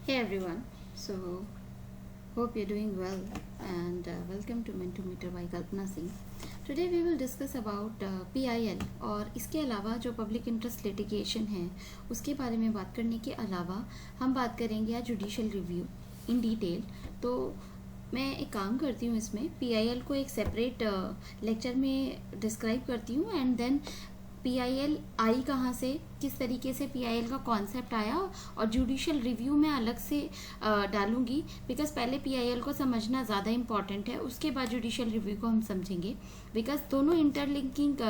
Hey everyone, so hope you're doing well and welcome to Mentometer by Kalpana Singh. Today we will discuss about PIL और इसके अलावा जो public interest litigation है उसके बारे में बात करने के अलावा हम बात करेंगे आज जुडिशियल रिव्यू इन डिटेल। तो मैं एक काम करती हूँ, इसमें PIL को एक सेपरेट लेक्चर में डिस्क्राइब करती हूँ एंड देन PIL आई कहाँ से, किस तरीके से PIL का कॉन्सेप्ट आया और जुडिशियल रिव्यू में अलग से डालूंगी बिकॉज पहले PIL को समझना ज़्यादा इम्पॉर्टेंट है, उसके बाद जुडिशियल रिव्यू को हम समझेंगे बिकॉज दोनों इंटरलिंकिंग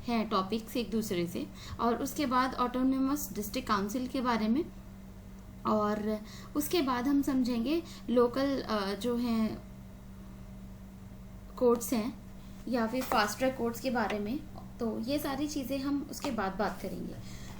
हैं टॉपिक्स एक दूसरे से। और उसके बाद ऑटोनोमस डिस्ट्रिक्ट काउंसिल के बारे में और उसके बाद हम समझेंगे लोकल जो हैं कोर्ट्स हैं या फिर फास्ट ट्रैक कोर्ट्स के बारे में। तो ये सारी चीज़ें हम उसके बाद बात करेंगे।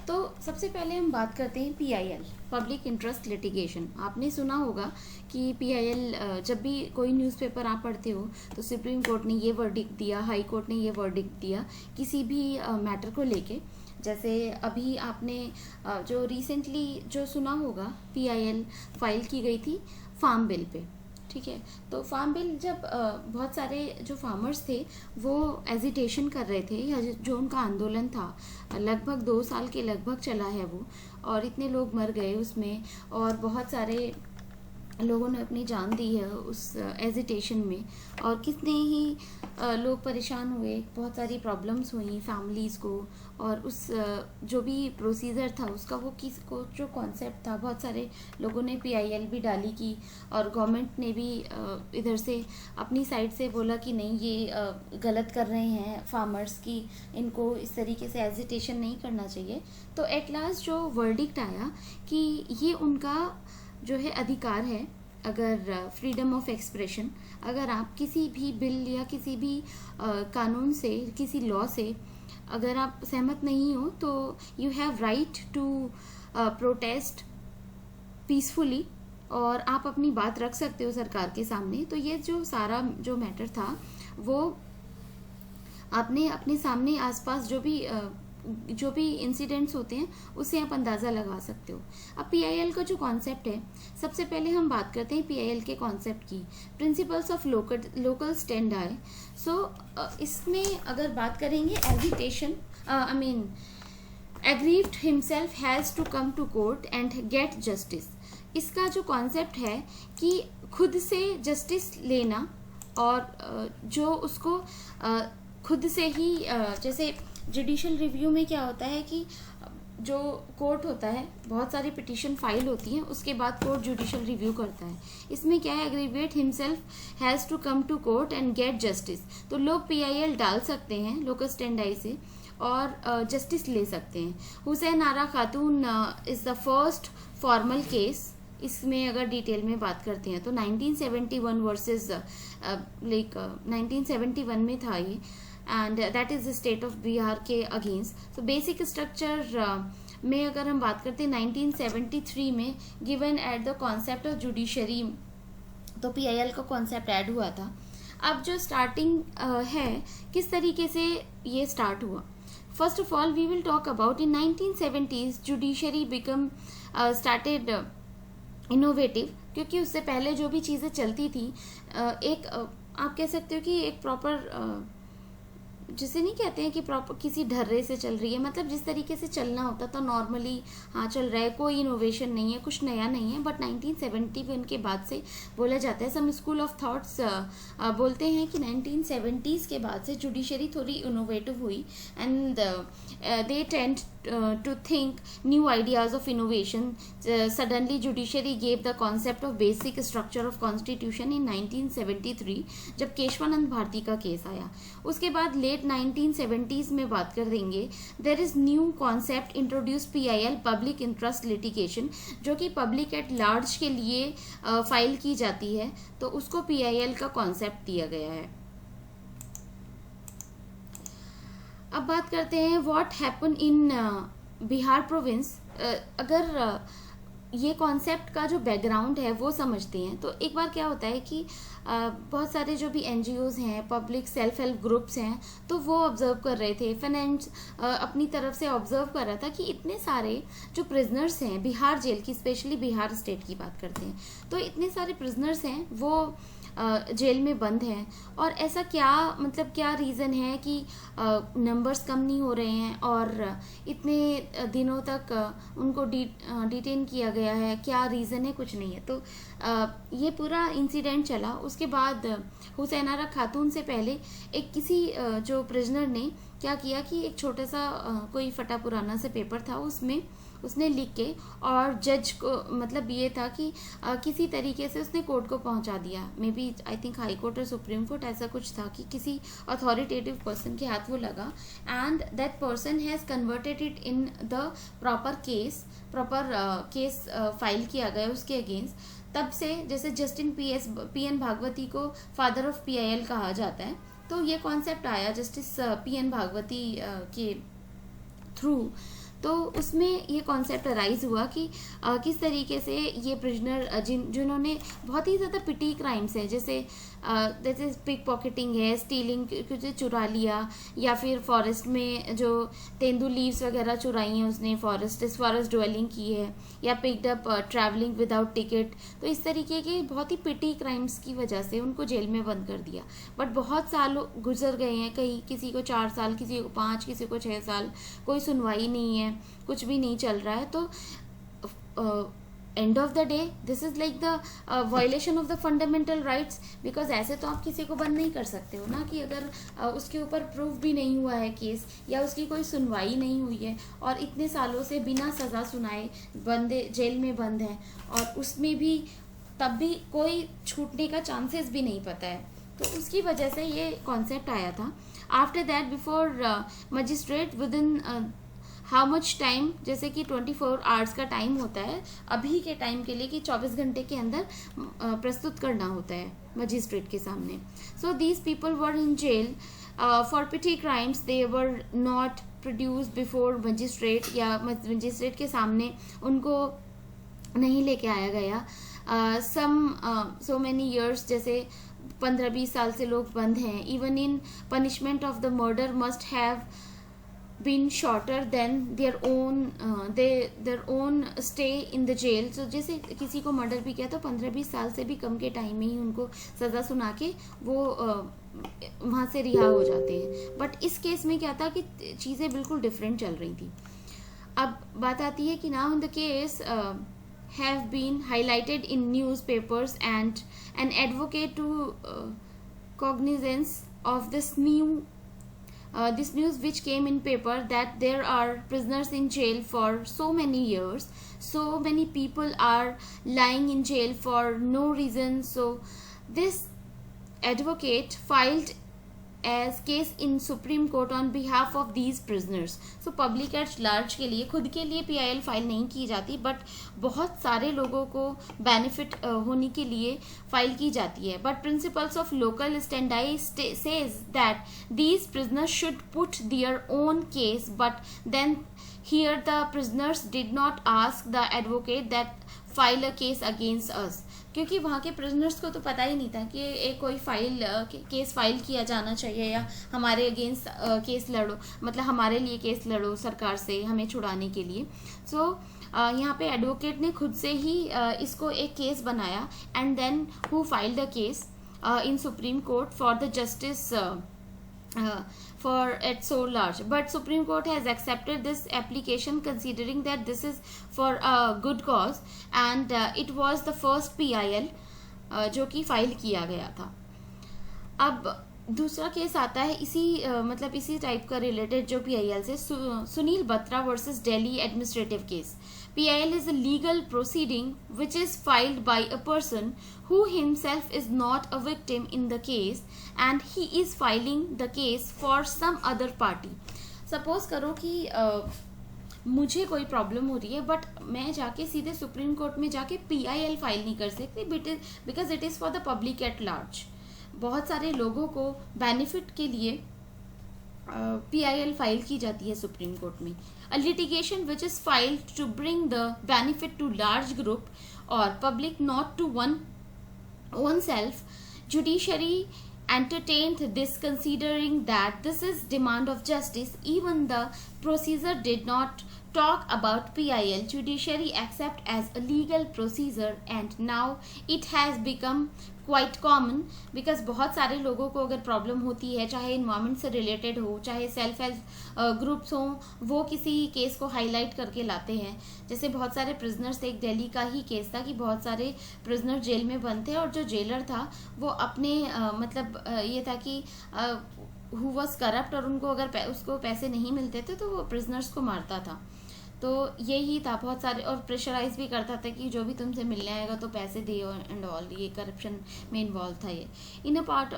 तो सबसे पहले हम बात करते हैं PIL, पब्लिक इंटरेस्ट लिटिगेशन। आपने सुना होगा कि PIL जब भी कोई न्यूज़पेपर आप पढ़ते हो तो सुप्रीम कोर्ट ने ये वर्डिक्ट दिया, हाई कोर्ट ने ये वर्डिक्ट दिया किसी भी मैटर को लेके। जैसे अभी आपने जो रिसेंटली जो सुना होगा PIL फाइल की गई थी फार्म बिल पे, ठीक है। तो फार्म बिल जब बहुत सारे जो फार्मर्स थे वो एजिटेशन कर रहे थे, या जो उनका आंदोलन था लगभग 2 साल के लगभग चला है वो, और इतने लोग मर गए उसमें और बहुत सारे लोगों ने अपनी जान दी है उस एजिटेशन में, और कितने ही लोग परेशान हुए, बहुत सारी प्रॉब्लम्स हुई फैमिलीज़ को। और उस जो भी प्रोसीजर था उसका वो किस को जो कॉन्सेप्ट था, बहुत सारे लोगों ने PIL भी डाली की और गवर्नमेंट ने भी इधर से अपनी साइड से बोला कि नहीं ये गलत कर रहे हैं फार्मर्स की, इनको इस तरीके से एजिटेशन नहीं करना चाहिए। तो एट लास्ट जो वर्डिक्ट आया कि ये उनका जो है अधिकार है, अगर फ्रीडम ऑफ एक्सप्रेशन, अगर आप किसी भी बिल या किसी भी कानून से, किसी लॉ से अगर आप सहमत नहीं हो तो you have right to protest peacefully और आप अपनी बात रख सकते हो सरकार के सामने। तो ये जो सारा जो मैटर था वो आपने अपने सामने आसपास जो भी इंसिडेंट्स होते हैं उससे आप अंदाज़ा लगा सकते हो। अब PIL का जो कॉन्सेप्ट है, सबसे पहले हम बात करते हैं PIL के कॉन्सेप्ट की, principles of locus standi. So इसमें अगर बात करेंगे agitation, I mean aggrieved himself has to come to court and get justice. इसका जो कॉन्सेप्ट है कि खुद से जस्टिस लेना और जो उसको खुद से ही जैसे जुडिशियल रिव्यू में क्या होता है कि जो कोर्ट होता है बहुत सारी पिटीशन फाइल होती हैं, उसके बाद कोर्ट जुडिशियल रिव्यू करता है। इसमें क्या है, aggrieved himself has to come to court and get justice. तो लोग PIL डाल सकते हैं लोकल स्टैंडाई से और जस्टिस ले सकते हैं। हुसैन आरा खातून is the first formal case. इसमें अगर डिटेल में बात करते हैं तो 1971 वर्सेस 1971 में था ये, and that is the state of Bihar के अगेंस्ट। तो बेसिक स्ट्रक्चर में अगर हम बात करते हैं 1973 में given at the concept of judiciary, तो PIL का कॉन्सेप्ट ऐड हुआ था। अब जो स्टार्टिंग है किस तरीके से ये स्टार्ट हुआ, first of all we will talk about in 1970s judiciary become started innovative, क्योंकि उससे पहले जो भी चीज़ें चलती थी एक आप कह सकते हो कि एक प्रॉपर जिसे नहीं कहते हैं कि प्रॉपर किसी ढर्रे से चल रही है, मतलब जिस तरीके से चलना होता था नॉर्मली, हाँ चल रहा है, कोई इनोवेशन नहीं है, कुछ नया नहीं है। बट 1971 के बाद से बोला जाता है, सम स्कूल ऑफ थॉट्स बोलते हैं कि 1970s के बाद से जुडिशरी थोड़ी इनोवेटिव हुई and they tend to think new ideas of innovation. Suddenly judiciary gave the concept of basic structure of constitution in 1973 जब केशवानंद भारती का केस आया। उसके बाद लेट 1970s में बात कर देंगे, there is new concept introduced PIL, public interest litigation, जो कि पब्लिक एट लार्ज के लिए फाइल की जाती है, तो उसको PIL का कॉन्सेप्ट दिया गया है। अब बात करते हैं what happen in Bihar province. अगर ये कॉन्सेप्ट का जो बैकग्राउंड है वो समझते हैं। तो एक बार क्या होता है कि बहुत सारे जो भी एनजीओज हैं, पब्लिक सेल्फ हेल्प ग्रुप्स हैं, तो वो ऑब्जर्व कर रहे थे, फाइनेंस अपनी तरफ से ऑब्जर्व कर रहा था कि इतने सारे जो प्रिजनर्स हैं बिहार जेल की, स्पेशली बिहार स्टेट की बात करते हैं, तो इतने सारे प्रिजनर्स हैं वो जेल में बंद हैं, और ऐसा क्या मतलब क्या रीज़न है कि नंबर्स कम नहीं हो रहे हैं और इतने दिनों तक उनको डिटेन किया गया है, क्या रीज़न है, कुछ नहीं है। तो ये पूरा इंसिडेंट चला। उसके बाद हुसैन आरा खातून से पहले एक किसी जो प्रिजनर ने क्या किया कि एक छोटा सा कोई फटा पुराना सा पेपर था, उसमें उसने लिख के और जज को, मतलब ये था कि किसी तरीके से उसने कोर्ट को पहुंचा दिया, maybe I think high court और सुप्रीम कोर्ट, ऐसा कुछ था कि किसी अथॉरिटेटिव पर्सन के हाथ वो लगा, and that person has converted it in the proper case file किया गया उसके अगेंस्ट। तब से जैसे जस्टिन पी.एन. भागवती को फादर ऑफ PIL कहा जाता है, तो ये कॉन्सेप्ट आया जस्टिस P.N. भागवती के थ्रू। तो उसमें ये कॉन्सेप्ट अराइज हुआ कि किस तरीके से ये प्रिजनर जिन्होंने बहुत ही ज़्यादा पिटी क्राइम्स हैं, जैसे पिक पॉकेटिंग है, स्टीलिंग, कुछ चुरा लिया, या फिर फॉरेस्ट में जो तेंदू लीव्स वगैरह चुराई हैं उसने, फॉरेस्ट ड्वेलिंग की है, या picked up travelling without ticket. तो इस तरीके के बहुत ही पिटी क्राइम्स की वजह से उनको जेल में बंद कर दिया। बट बहुत साल गुजर गए हैं, कहीं किसी को 4 साल, किसी को 5, किसी को 6 साल, कोई सुनवाई नहीं है, कुछ भी नहीं चल रहा है। तो end of the day this is like the violation of the fundamental rights, because ऐसे तो आप किसी को बंद नहीं कर सकते हो ना, कि अगर उसके ऊपर प्रूफ भी नहीं हुआ है केस, या उसकी कोई सुनवाई नहीं हुई है, और इतने सालों से बिना सज़ा सुनाए बंदे जेल में बंद हैं, और उसमें भी तब भी कोई छूटने का चांसेस भी नहीं पता है। तो उसकी वजह से ये कॉन्सेप्ट आया था। After that before magistrate with in how much time, जैसे कि 24 आवर्स का टाइम होता है अभी के टाइम के लिए, कि 24 घंटे के अंदर प्रस्तुत करना होता है मजिस्ट्रेट के सामने। So these people were in jail for petty crimes, they were not produced before magistrate, या मजिस्ट्रेट के सामने उनको नहीं लेके आया गया। सो मैनी ईयर्स, जैसे 15-20 साल से लोग बंद हैं। Even in punishment of the murder must have been shorter than their own stay in the jail। so जैसे किसी को मर्डर भी किया तो 15-20 साल से भी कम के टाइम में ही उनको सज़ा सुना के वो वहाँ से रिहा हो जाते हैं। बट इस केस में क्या था कि चीज़ें बिल्कुल डिफरेंट चल रही थी। अब बात आती है कि now the case have been highlighted in newspapers, and an advocate to cognizance of this news which came in paper that there are prisoners in jail for so many years, so many people are lying in jail for no reason. So this advocate filed as case in Supreme Court on behalf of these prisoners। so public at large के लिए, खुद के लिए PIL file नहीं की जाती, but बहुत सारे लोगों को बेनिफिट होने के लिए फाइल की जाती है। But principles of locus स्टैंडाई says that these prisoners should put their own case, but then here the prisoners did not ask the advocate that file a case against us, क्योंकि वहाँ के prisoners को तो पता ही नहीं था कि एक कोई केस फाइल किया जाना चाहिए, या हमारे अगेंस्ट केस लड़ो, मतलब हमारे लिए केस लड़ो सरकार से हमें छुड़ाने के लिए। सो यहाँ पे एडवोकेट ने खुद से ही इसको एक केस बनाया, and then who filed the case in supreme court for the justice for at so large, but Supreme Court has accepted this application considering that this is for a good cause, and it was the first PIL जो कि file किया गया था। अब दूसरा case आता है इसी मतलब इसी टाइप का रिलेटेड जो PIL से, Sunil Batra versus Delhi administrative case. PIL is a legal proceeding which is filed by a person who himself is not a victim in the case, and he is filing the case for some other party। Suppose करो कि मुझे कोई problem हो रही है, but मैं जाके सीधे सुप्रीम कोर्ट में जाके PIL फाइल नहीं कर सकती, because it is for the public at large. बहुत सारे लोगों को बेनिफिट के लिए PIL फाइल की जाती है सुप्रीम कोर्ट में. A litigation which is filed to bring the benefit to large group और public not to own self. Judiciary entertained this considering that this is demand of justice. Even the procedure did not talk about PIL. Judiciary accept as a legal procedure and now it has become quite common because बहुत सारे लोगों को अगर problem होती है, चाहे environment से related हो, चाहे सेल्फ हेल्प ग्रुप्स हों, वो किसी केस को हाईलाइट करके लाते हैं. जैसे बहुत सारे प्रिजनर्स, एक दिल्ली का ही केस था कि बहुत सारे प्रिजनर जेल में बंद थे और जो जेलर था वो अपने ये था कि हु वाज करप्ट और उनको अगर उसको पैसे नहीं मिलते थे तो वो प्रिजनर्स को मारता था. तो यही था, बहुत सारे, और प्रेशराइज भी करता था कि जो भी तुमसे मिलने आएगा तो पैसे दियो एंड ऑल. ये करप्शन में इन्वॉल्व था ये इन अ पार्ट.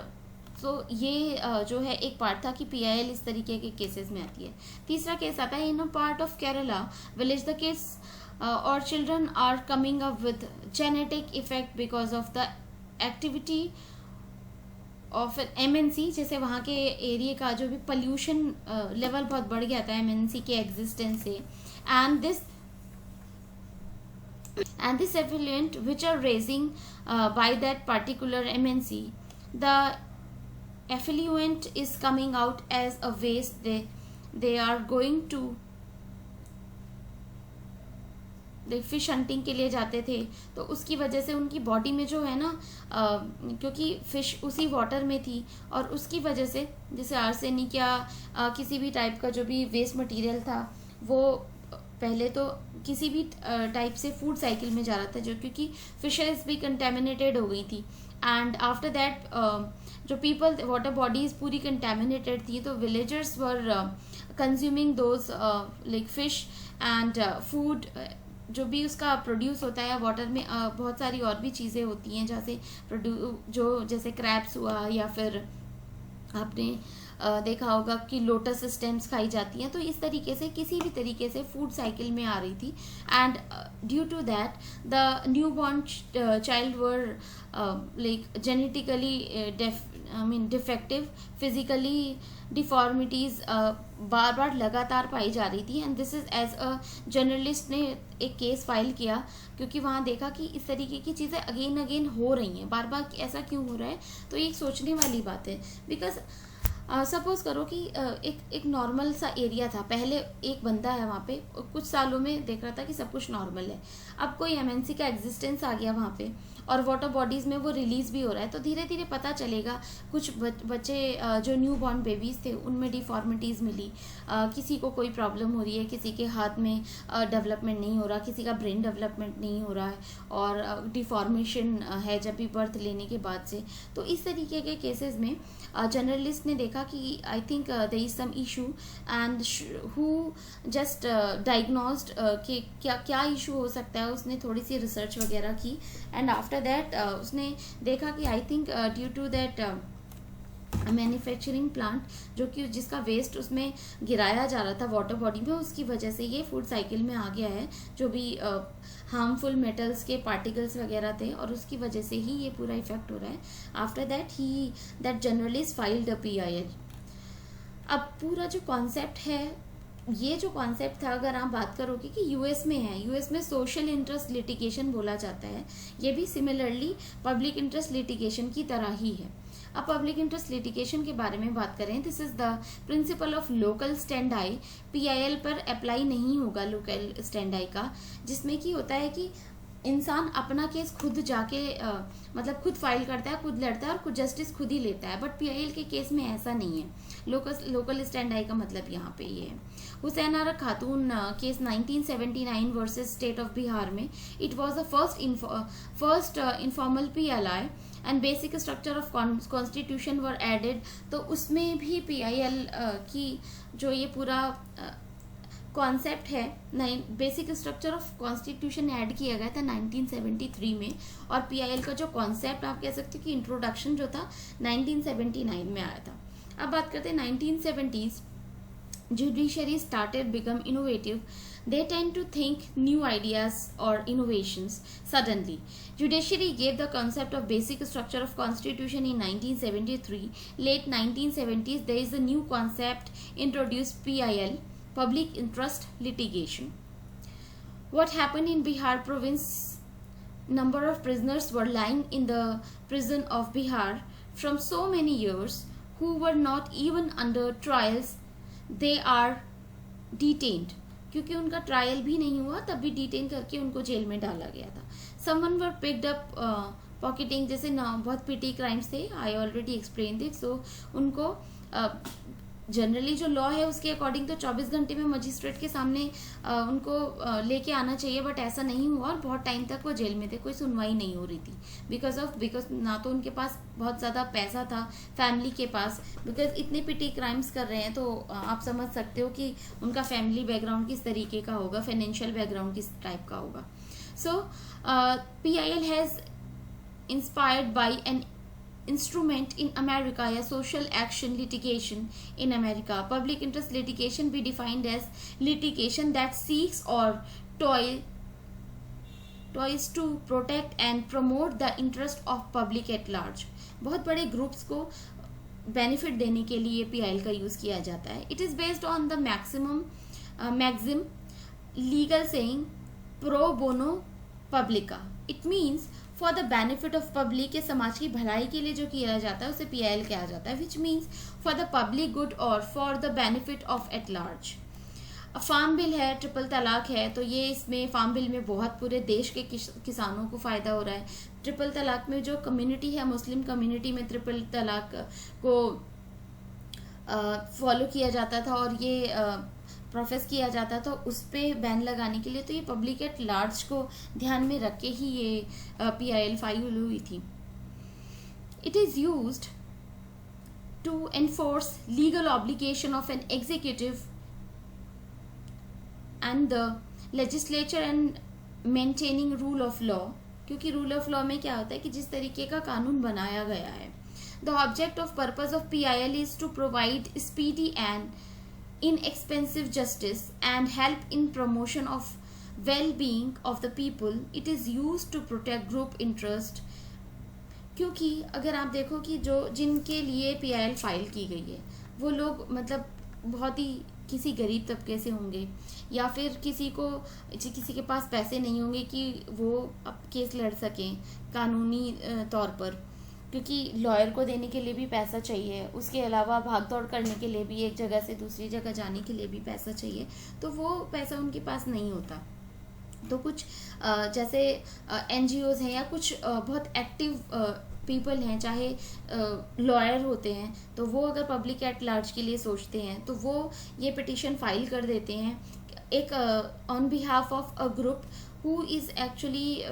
तो ये जो है एक पार्ट था कि PIL इस तरीके के केसेस में आती है. तीसरा केस आता है in a part of Kerala village the case और children are coming up with genetic effect because of the activity of MNC. जैसे वहाँ के एरिया का जो भी पोल्यूशन लेवल बहुत बढ़ गया था MNC के एग्जिस्टेंस से. And this effluent which are raising by that particular MNC, the effluent is coming out as a waste. They are going to fish hunting के लिए जाते थे तो उसकी वजह से उनकी बॉडी में जो है ना, क्योंकि फिश उसी वाटर में थी और उसकी वजह से जैसे आर्सेनिक या किसी भी टाइप का जो भी वेस्ट मटेरियल था वो पहले तो किसी भी टाइप से फूड साइकिल में जा रहा था, जो क्योंकि फिशेस भी कंटेमिनेटेड हो गई थी. एंड आफ्टर दैट जो पीपल वाटर बॉडीज पूरी कंटेमिनेटेड थी तो villagers were consuming those like fish and food. जो भी उसका प्रोड्यूस होता है वाटर में बहुत सारी और भी चीज़ें होती हैं जैसे जैसे क्रैब्स हुआ या फिर आपने देखा होगा कि लोटस स्टेम्स खाई जाती हैं. तो इस तरीके से किसी भी तरीके से फूड साइकिल में आ रही थी and due to that the new born child were like genetically defective, physically deformities बार बार लगातार पाई जा रही थी. And this is as a journalist ने एक केस फाइल किया क्योंकि वहाँ देखा कि इस तरीके की चीज़ें अगेन हो रही हैं, बार बार ऐसा क्यों हो रहा है. तो ये एक सोचने वाली बात है. बिकॉज सपोज करो कि एक नॉर्मल सा एरिया था, पहले एक बंदा है वहाँ पे, कुछ सालों में देख रहा था कि सब कुछ नॉर्मल है. अब कोई MNC का एग्जिस्टेंस आ गया वहाँ पे और वाटर बॉडीज़ में वो रिलीज़ भी हो रहा है तो धीरे धीरे पता चलेगा. कुछ बच्चे जो न्यू बॉर्न बेबीज़ थे उनमें डिफॉर्मिटीज़ मिली, किसी को कोई प्रॉब्लम हो रही है, किसी के हाथ में डेवलपमेंट नहीं हो रहा, किसी का ब्रेन डेवलपमेंट नहीं हो रहा है और डिफॉर्मेशन है जब भी बर्थ लेने के बाद से. तो इस तरीके के केसेस में जर्नलिस्ट ने देखा कि I think there is some issue and who just diagnosed कि क्या इशू हो सकता है. उसने थोड़ी सी रिसर्च वगैरह की एंड आफ्टर दैट उसने देखा कि I think due to that manufacturing plant जो कि जिसका वेस्ट उसमें गिराया जा रहा था वाटर बॉडी में, उसकी वजह से ये फूड साइकिल में आ गया है. जो भी हार्मफुल मेटल्स के पार्टिकल्स वगैरह थे और उसकी वजह से ही ये पूरा इफेक्ट हो रहा है. After that journalist filed a PIL. अब पूरा जो कॉन्सेप्ट है, ये जो कॉन्सेप्ट था, अगर आप बात करोगे कि यूएस में है, यूएस में सोशल इंटरेस्ट लिटिगेशन बोला जाता है. ये भी सिमिलरली पब्लिक इंटरेस्ट लिटिगेशन की तरह ही है. अब पब्लिक इंटरेस्ट लिटिगेशन के बारे में बात करें, this is the principle of local stand I. PIL पर अप्लाई नहीं होगा लोकल स्टैंड आई का, जिसमें कि होता है कि इंसान अपना केस खुद जाके मतलब खुद फाइल करता है, खुद लड़ता है और खुद जस्टिस खुद ही लेता है. बट PIL के केस में ऐसा नहीं है. लोकल स्टैंड आई का मतलब यहाँ पे ये है. Hussain Ara Khatoon case 1979 versus state of Bihar में, it was the first informal PLI and basic structure of constitution were added. तो उसमें भी PIL की जो ये पूरा कॉन्सेप्ट है, basic structure of constitution add किया गया था 1973 में. और PIL का जो कॉन्सेप्ट आप कह सकते हो कि इंट्रोडक्शन जो था 1979 में आया था. अब बात करते हैं 1970s. Judiciary started become innovative. They tend to think new ideas or innovations suddenly. Judiciary gave the concept of basic structure of constitution in 1973. Late 1970s, there is a new concept introduced, PIL, public interest litigation. What happened in Bihar province? Number of prisoners were lying in the prison of Bihar from so many years who were not even under trials. They are detained. क्योंकि उनका trial भी नहीं हुआ तब भी detain करके उनको jail में डाला गया था. Someone were picked up pocketing, जैसे ना बहुत पिटी क्राइम्स थे. I already explain it. So उनको जनरली जो लॉ है उसके अकॉर्डिंग तो 24 घंटे में मजिस्ट्रेट के सामने उनको लेके आना चाहिए, बट ऐसा नहीं हुआ और बहुत टाइम तक वो जेल में थे. कोई सुनवाई नहीं हो रही थी बिकॉज ना तो उनके पास बहुत ज़्यादा पैसा था फैमिली के पास, बिकॉज इतने पिटी क्राइम्स कर रहे हैं. तो आप समझ सकते हो कि उनका फैमिली बैकग्राउंड किस तरीके का होगा, फाइनेंशियल बैकग्राउंड किस टाइप का होगा. So PIL has inspired by an instrument in America, या social action litigation in America. Public interest litigation be defined as litigation that seeks or toys to protect and promote the interest of public at large. बहुत बड़े groups को benefit देने के लिए PIL का use किया जाता है. It is based on the maxim legal saying pro bono publica. It means for the benefit of public, के समाज की भलाई के लिए जो किया जाता है उसे PIL कहा जाता है, which means for the public good और for the benefit of at large. Farm bill है, ट्रिपल तलाक है, तो ये इसमें फार्म बिल में बहुत पूरे देश के किसानों को फ़ायदा हो रहा है. ट्रिपल तलाक में जो कम्युनिटी है, मुस्लिम कम्युनिटी में ट्रिपल तलाक को फॉलो किया जाता था और ये प्रोफेस किया जाता था, उस पर बैन लगाने के लिए. तो ये पब्लिक एट लार्ज को ध्यान में रख के ही ये PIL फाइल हुई थी. It is used to enforce legal obligation of an executive and the legislature and maintaining rule of law. क्योंकि रूल ऑफ लॉ में क्या होता है कि जिस तरीके का कानून बनाया गया है. The object of purpose of PIL is to provide speedy and inexpensive justice and help in promotion of well-being of the people. It is used to protect group interest. क्योंकि अगर आप देखो कि जो जिनके लिए PIL फाइल की गई है वो लोग मतलब बहुत ही किसी गरीब तबके से होंगे, या फिर किसी के पास पैसे नहीं होंगे कि वो अब केस लड़ सकें कानूनी तौर पर, क्योंकि लॉयर को देने के लिए भी पैसा चाहिए. उसके अलावा भाग दौड़ करने के लिए भी, एक जगह से दूसरी जगह जाने के लिए भी पैसा चाहिए. तो वो पैसा उनके पास नहीं होता. तो कुछ जैसे NGOs हैं या कुछ बहुत एक्टिव पीपल हैं, चाहे लॉयर होते हैं, तो वो अगर पब्लिक एट लार्ज के लिए सोचते हैं तो वो ये पिटिशन फाइल कर देते हैं एक on behalf of a group who is actually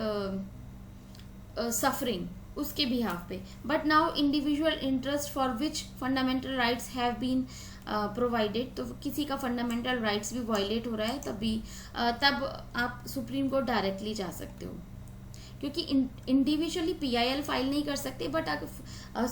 suffering, उसके बिहाफ पे. But now individual interest for which fundamental rights have been provided, तो किसी का फंडामेंटल राइट्स भी वायलेट हो रहा है तब आप सुप्रीम कोर्ट डायरेक्टली जा सकते हो. क्योंकि इंडिविजुअली PIL फाइल नहीं कर सकते, बट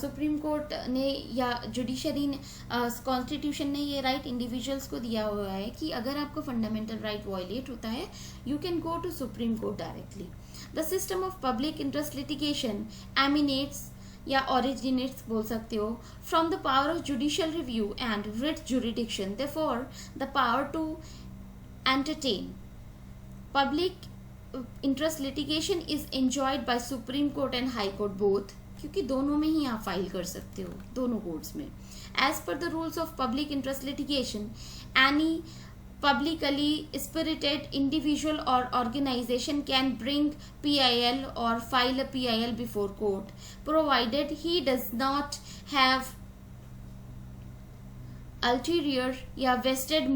सुप्रीम कोर्ट ने या जुडिशरी ने, कॉन्स्टिट्यूशन ने ये राइट इंडिविजुअल्स को दिया हुआ है कि अगर आपको फंडामेंटल राइट वायलेट होता है you can go to supreme court directly. The system of public interest litigation emanates या ऑरिजिनेट्स बोल सकते हो from the power of judicial review and writ jurisdiction. Therefore the power to entertain public interest litigation is enjoyed by supreme court and high court both, क्योंकि दोनों में ही आप file कर सकते हो, दोनों कोर्ट्स में. As per the rules of public interest litigation, any publicly spirited individual or organization can bring PIL or file a PIL before court, provided he does not have ulterior या vested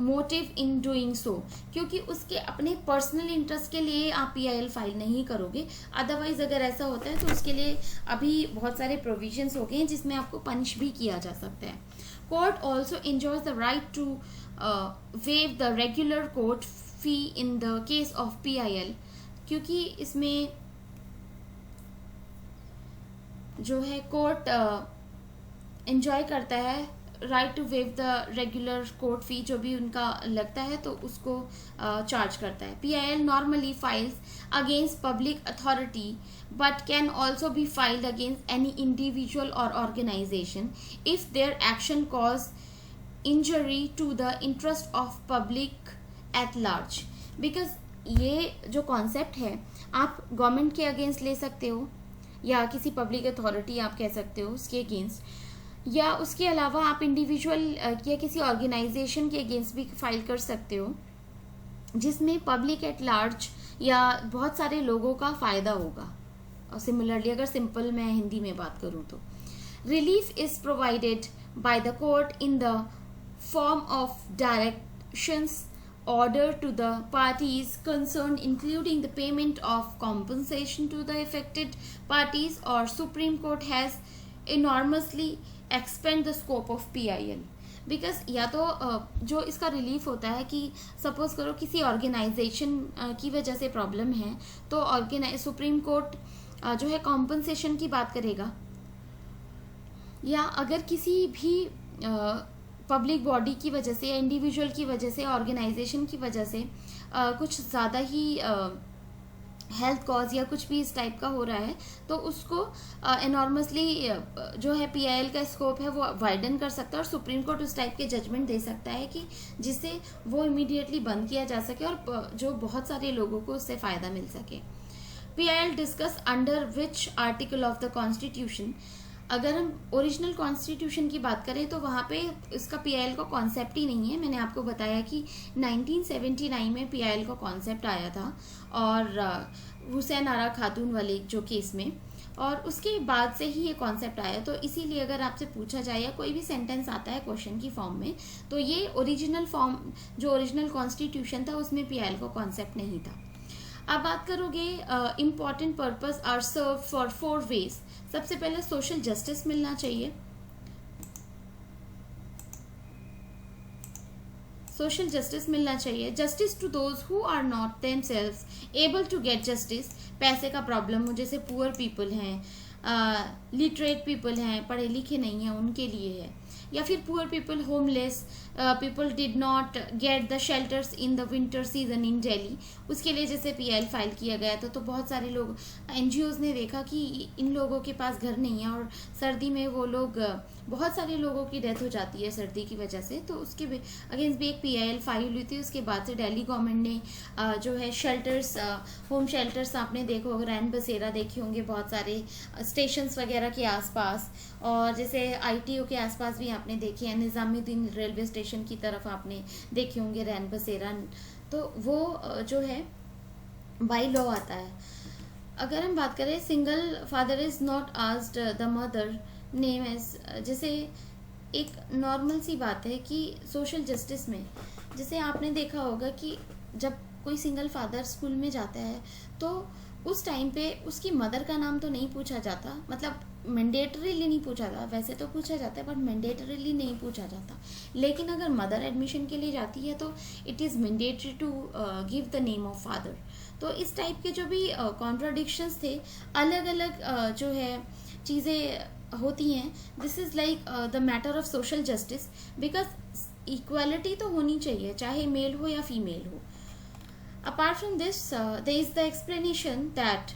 motive in doing so. क्योंकि उसके अपने personal interest के लिए आप PIL file नहीं करोगे. Otherwise अगर ऐसा होता है तो उसके लिए अभी बहुत सारे प्रोविजंस हो गए हैं जिसमें आपको पनिश भी किया जा सकता है. Court also enjoys the right to waive the regular court fee in the case of PIL, क्योंकि इसमें जो है कोर्ट एंजॉय करता है right to waive the regular court fee, जो भी उनका लगता है तो उसको चार्ज करता है. PIL normally files against public authority but can also be filed against any individual or organization if their action cause injury to the interest of public at large. Because ये जो कॉन्सेप्ट है आप government के against ले सकते हो या किसी पब्लिक अथॉरिटी आप कह सकते हो उसके अगेंस्ट, या उसके अलावा आप इंडिविजुअल या किसी ऑर्गेनाइजेशन के अगेंस्ट भी फाइल कर सकते हो जिसमें पब्लिक एट लार्ज या बहुत सारे लोगों का फायदा होगा. और सिमिलरली अगर सिंपल मैं हिंदी में बात करूं तो relief is provided by the court in the form of directions order to the parties concerned, including the payment of compensation to the affected parties, or Supreme Court has enormously expand the scope of PIL. Because या तो जो इसका relief होता है कि suppose करो किसी organisation की वजह से प्रॉब्लम है तो सुप्रीम कोर्ट जो है कॉम्पनसेशन की बात करेगा, या अगर किसी भी पब्लिक बॉडी की वजह से या इंडिविजुअल की वजह से ऑर्गेनाइजेशन की वजह से कुछ ज़्यादा ही हेल्थ कॉज या कुछ भी इस टाइप का हो रहा है तो उसको एनॉर्मसली जो है PIL का स्कोप है वो वाइडन कर सकता है और सुप्रीम कोर्ट उस टाइप के जजमेंट दे सकता है कि जिससे वो इमीडिएटली बंद किया जा सके और जो बहुत सारे लोगों को उससे फ़ायदा मिल सके. PIL discuss under which article of the constitution. अगर हम ओरिजिनल कॉन्स्टिट्यूशन की बात करें तो वहाँ पे इसका PIL का कॉन्सेप्ट ही नहीं है. मैंने आपको बताया कि 1979 में PIL का कॉन्सेप्ट आया था और हुसैन आरा खातून वाले जो केस में, और उसके बाद से ही ये कॉन्सेप्ट आया. तो इसीलिए अगर आपसे पूछा जाए या कोई भी सेंटेंस आता है क्वेश्चन की फॉर्म में तो ये ओरिजिनल फॉर्म जो ओरिजिनल कॉन्स्टिट्यूशन था उसमें PIL का कॉन्सेप्ट नहीं था. अब बात करोगे important purpose are serve for 4 ways. सबसे पहले सोशल जस्टिस मिलना चाहिए. सोशल जस्टिस मिलना चाहिए. Justice to those who are not themselves able to get justice. पैसे का प्रॉब्लम हो, जैसे पुअर पीपल हैं, लिटरेट पीपल हैं, पढ़े लिखे नहीं हैं, उनके लिए है. या फिर poor people, homeless people did not get the shelters in the winter season in Delhi, उसके लिए जैसे PIL फाइल किया गया था. तो बहुत सारे लोग NGOs ने देखा कि इन लोगों के पास घर नहीं है और सर्दी में वो लोग बहुत सारे लोगों की डेथ हो जाती है सर्दी की वजह से, तो उसके अगेंस्ट भी एक PIL फाइल हुई थी. उसके बाद से दिल्ली गवर्नमेंट ने जो है शेल्टर्स, होम शेल्टर्स आपने देखो रैन बसेरा देखे होंगे बहुत सारे स्टेशंस वगैरह के आसपास, और जैसे ITO के आसपास भी आपने देखे हैं, निज़ामुद्दीन रेलवे स्टेशन की तरफ आपने देखे होंगे रैन बसेरा. तो वो जो है बाय लॉ आता है. अगर हम बात करें single father is not asked the mother name as, जैसे एक नॉर्मल सी बात है कि सोशल जस्टिस में जैसे आपने देखा होगा कि जब कोई सिंगल फादर स्कूल में जाता है तो उस टाइम पे उसकी मदर का नाम तो नहीं पूछा जाता, मतलब मैंडेटरीली नहीं पूछा जाता. वैसे तो पूछा जाता है बट मैंडेटरीली नहीं पूछा जाता. लेकिन अगर मदर एडमिशन के लिए जाती है तो it is mandatory to give the name of father. तो इस टाइप के जो भी कॉन्ट्राडिक्शंस थे, अलग अलग जो है चीज़ें होती हैं. This is like the matter of social justice, because equality तो होनी चाहिए चाहे मेल हो या फीमेल हो. Apart from this, there is the explanation that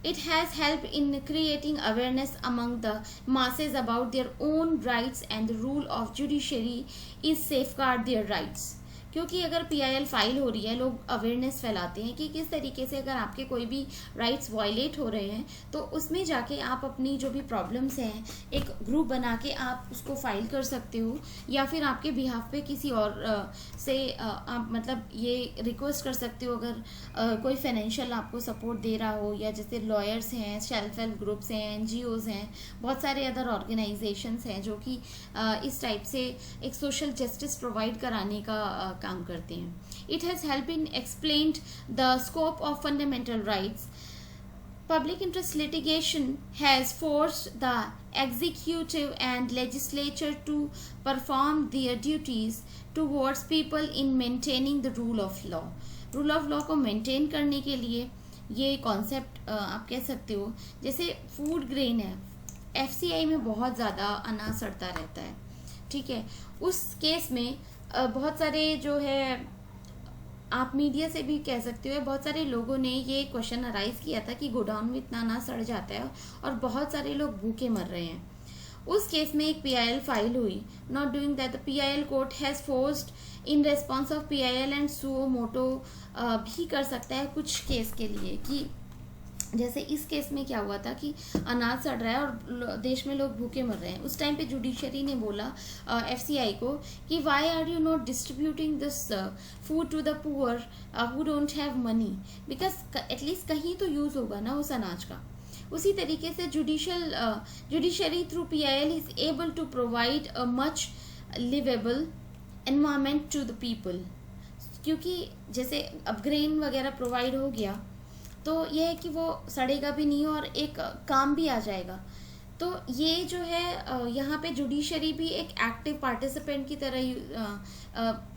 it has helped in creating awareness among the masses about their own rights, and the rule of judiciary is safeguard their rights. क्योंकि अगर PIL file हो रही है, लोग awareness फैलाते हैं कि किस तरीके से अगर आपके कोई भी राइट्स वायलेट हो रहे हैं तो उसमें जाके आप अपनी जो भी प्रॉब्लम्स हैं एक ग्रुप बना के आप उसको फाइल कर सकते हो, या फिर आपके बिहाफ पे किसी और से आप मतलब ये रिक्वेस्ट कर सकते हो अगर कोई फाइनेंशियल आपको सपोर्ट दे रहा हो, या जैसे लॉयर्स हैं, सेल्फ हेल्प ग्रुप्स हैं, NGOs हैं, बहुत सारे अदर ऑर्गेनाइजेशंस हैं जो कि इस टाइप से एक सोशल जस्टिस प्रोवाइड कराने का काम करते हैं. It has help in explained the scope of fundamental rights. Public interest litigation has forced the executive and legislature to perform their duties towards people in maintaining the rule of law. Rule of law को maintain करने के लिए ये concept आप कह सकते हो. जैसे फूड ग्रेन है, FCI में बहुत ज़्यादा अनाज सड़ता रहता है, ठीक है। उस केस में बहुत सारे जो है, आप मीडिया से भी कह सकते हो, बहुत सारे लोगों ने ये क्वेश्चन अराइज किया था कि गोडाउन में इतना अनाज सड़ जाता है और बहुत सारे लोग भूखे मर रहे हैं। उस केस में एक PIL फाइल हुई। Not doing that the PIL court has forced in response of PIL and suo motu भी कर सकता है कुछ केस के लिए, कि जैसे इस केस में क्या हुआ था कि अनाज सड़ रहा है और देश में लोग भूखे मर रहे हैं। उस टाइम पे जुडिशरी ने बोला FCI को कि why are you not distributing this food to the poor who don't have money, because at least कहीं तो यूज होगा ना उस अनाज का। उसी तरीके से judiciary through PIL is able to provide a much livable environment to the people, क्योंकि जैसे अब ग्रेन वगैरह प्रोवाइड हो गया तो ये है कि वो सड़ेगा भी नहीं और एक काम भी आ जाएगा। तो ये जो है यहाँ पे जुडिशरी भी एक एक्टिव पार्टिसिपेंट की तरह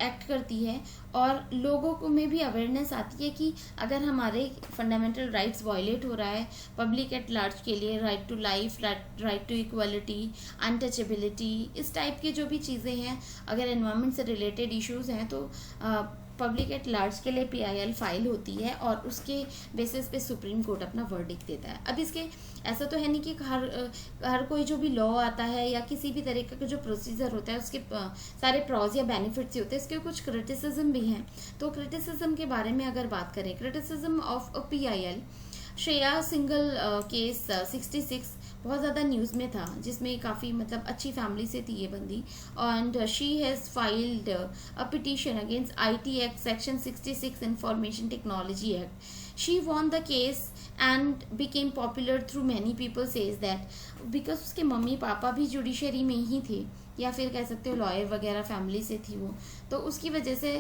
एक्ट करती है और लोगों को में भी अवेयरनेस आती है कि अगर हमारे फंडामेंटल राइट्स वायलेट हो रहा है, पब्लिक एट लार्ज के लिए right to life, right to equality, untouchability, इस टाइप की जो भी चीज़ें हैं, अगर एनवायरनमेंट से रिलेटेड इश्यूज हैं तो पब्लिक एट लार्ज के लिए PIL फाइल होती है और उसके बेसिस पे सुप्रीम कोर्ट अपना वर्डिक्ट देता है। अब इसके ऐसा तो है नहीं कि हर कोई जो भी लॉ आता है या किसी भी तरीके का जो प्रोसीजर होता है उसके सारे प्रॉज या बेनिफिट्स होते हैं, इसके कुछ क्रिटिसिज्म भी हैं। तो क्रिटिसिज्म के बारे में अगर बात करें, criticism of a PIL, Shreya single case 66 बहुत ज़्यादा न्यूज़ में था, जिसमें काफ़ी मतलब अच्छी फैमिली से थी ये बंदी, and she has filed a petition against IT act section 66 information technology act. She won the case and became popular through many people says that because उसके मम्मी पापा भी जुडिशरी में ही थे, या फिर कह सकते हो लॉयर वगैरह फैमिली से थी वो, तो उसकी वजह से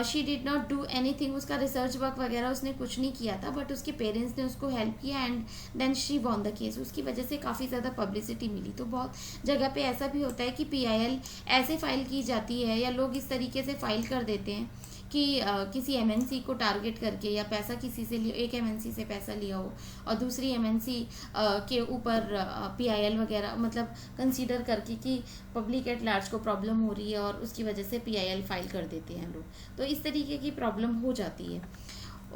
she did not do anything, उसका रिसर्च वर्क वगैरह उसने कुछ नहीं किया था, बट उसके पेरेंट्स ने उसको हेल्प किया and then she won the case. उसकी वजह से काफ़ी ज़्यादा पब्लिसिटी मिली। तो बहुत जगह पे ऐसा भी होता है कि PIL ऐसे फाइल की जाती है या लोग इस तरीके से फाइल कर देते हैं कि किसी MNC को टारगेट करके या पैसा किसी से लिया, एक MNC से पैसा लिया हो और दूसरी MNC के ऊपर PIL वगैरह मतलब कंसीडर करके कि पब्लिक एट लार्ज को प्रॉब्लम हो रही है और उसकी वजह से PIL फाइल कर देते हैं लोग। तो इस तरीके की प्रॉब्लम हो जाती है।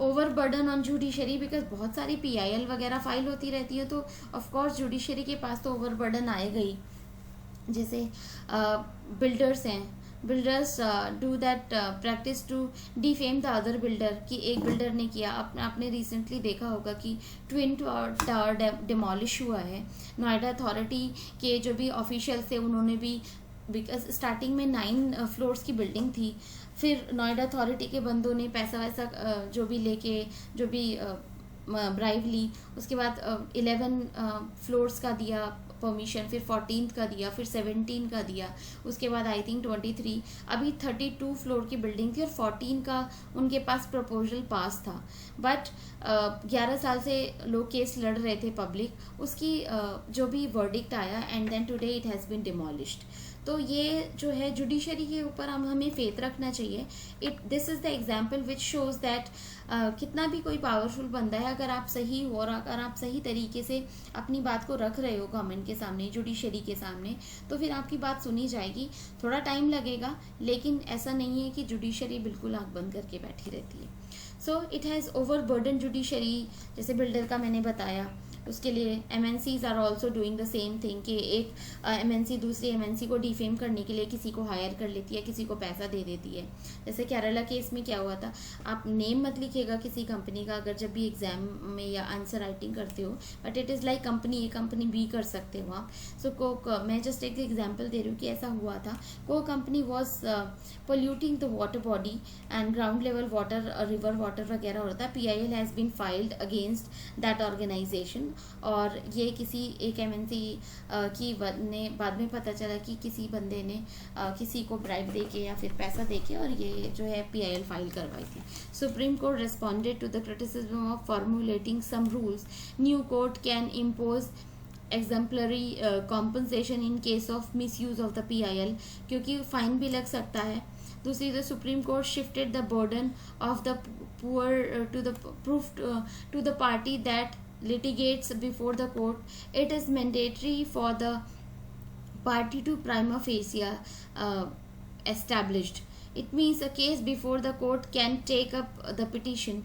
Over burden on judiciary, because बहुत सारी PIL वगैरह फाइल होती रहती है तो ऑफकोर्स जुडिशरी के पास तो ओवर बर्डन आएगा ही। जैसे बिल्डर्स हैं, builders do that practice to defame the other builder, कि एक बिल्डर ने किया, आपने रिसेंटली देखा होगा कि ट्विन टावर डिमोलिश हुआ है। नोएडा अथॉरिटी के जो भी ऑफिशियल्स थे उन्होंने भी, बिकॉज स्टार्टिंग में 9 फ्लोर्स की बिल्डिंग थी, फिर नोएडा अथॉरिटी के बंदों ने पैसा वैसा जो भी लेके जो भी ब्राइब ली, उसके बाद 11 फ्लोर्स का दिया परमिशन, फिर 14th का दिया, फिर 17 का दिया, उसके बाद आई थिंक 23, अभी 32 फ्लोर की बिल्डिंग थी और 14 का उनके पास प्रपोजल पास था। बट 11 साल से लोग केस लड़ रहे थे पब्लिक, उसकी जो भी वर्डिक्ट आया and then today it has been demolished. तो ये जो है जुडिशरी के ऊपर हमें फेथ रखना चाहिए। This is the example which shows that कितना भी कोई पावरफुल बंदा है, अगर आप सही हो और अगर आप सही तरीके से अपनी बात को रख रहे हो गवर्नमेंट के सामने, जुडिशरी के सामने, तो फिर आपकी बात सुनी जाएगी। थोड़ा टाइम लगेगा, लेकिन ऐसा नहीं है कि जुडिशरी बिल्कुल आँख बंद करके बैठी रहती है। So it has over burden judiciary. जैसे बिल्डर का मैंने बताया, उसके लिए MNCs are also doing the same thing कि एक MNC दूसरी MNC को डिफेम करने के लिए किसी को हायर कर लेती है, किसी को पैसा दे देती है। जैसे केरला केस में क्या हुआ था, आप नेम मत लिखिएगा किसी कंपनी का अगर जब भी एग्जाम में या आंसर राइटिंग करते हो, but it is like company A company B कर सकते हो आप। सो मैं जस्ट एक एग्जाम्पल दे रही हूँ कि ऐसा हुआ था। को company was polluting the water body and ground level water, river water वगैरह होता है। PIL has been filed against that organisation, और ये किसी एक MNC की ने बाद में पता चला कि किसी बंदे ने किसी को ब्राइब देके या फिर पैसा देके और ये जो है PIL फाइल करवाई थी। Supreme court responded to the criticism of formulating some rules. New court can impose exemplary compensation in case of misuse of the PIL, क्योंकि फाइन भी लग सकता है। दूसरी, the supreme court shifted the burden of the poor to the proof to the party that litigates before the court. It is mandatory for the party to prima facie established. It means a case before the court can take up the petition.